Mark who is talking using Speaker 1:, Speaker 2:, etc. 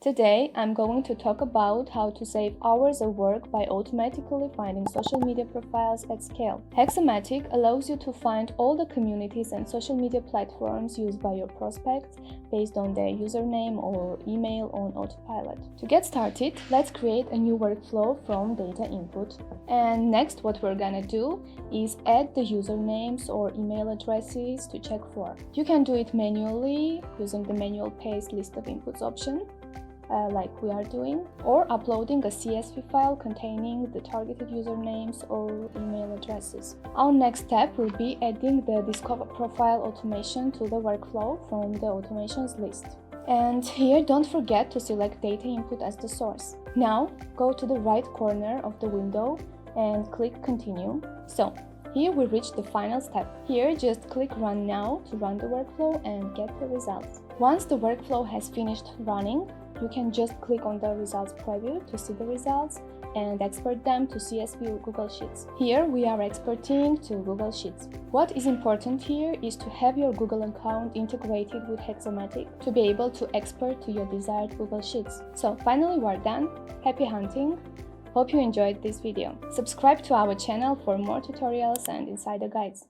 Speaker 1: Today, I'm going to talk about how to save hours of work by automatically finding social media profiles at scale. Hexact allows you to find all the communities and social media platforms used by your prospects based on their username or email on autopilot. To get started, let's create a new workflow from data input. And next, what we're gonna do is add the usernames or email addresses to check for. You can do it manually using the manual paste list of inputs option. Like we are doing, or uploading a CSV file containing the targeted usernames or email addresses. Our next step will be adding the Discover Profile automation to the workflow from the automations list. And here, don't forget to select data input as the source. Now, go to the right corner of the window and click Continue. So, here we reach the final step. Here, just click Run Now to run the workflow and get the results. Once the workflow has finished running, you can just click on the results preview to see the results and export them to CSV or Google Sheets. Here we are exporting to Google Sheets. What is important here is to have your Google account integrated with Hexact to be able to export to your desired Google Sheets. So finally we're done. Happy hunting! Hope you enjoyed this video. Subscribe to our channel for more tutorials and insider guides.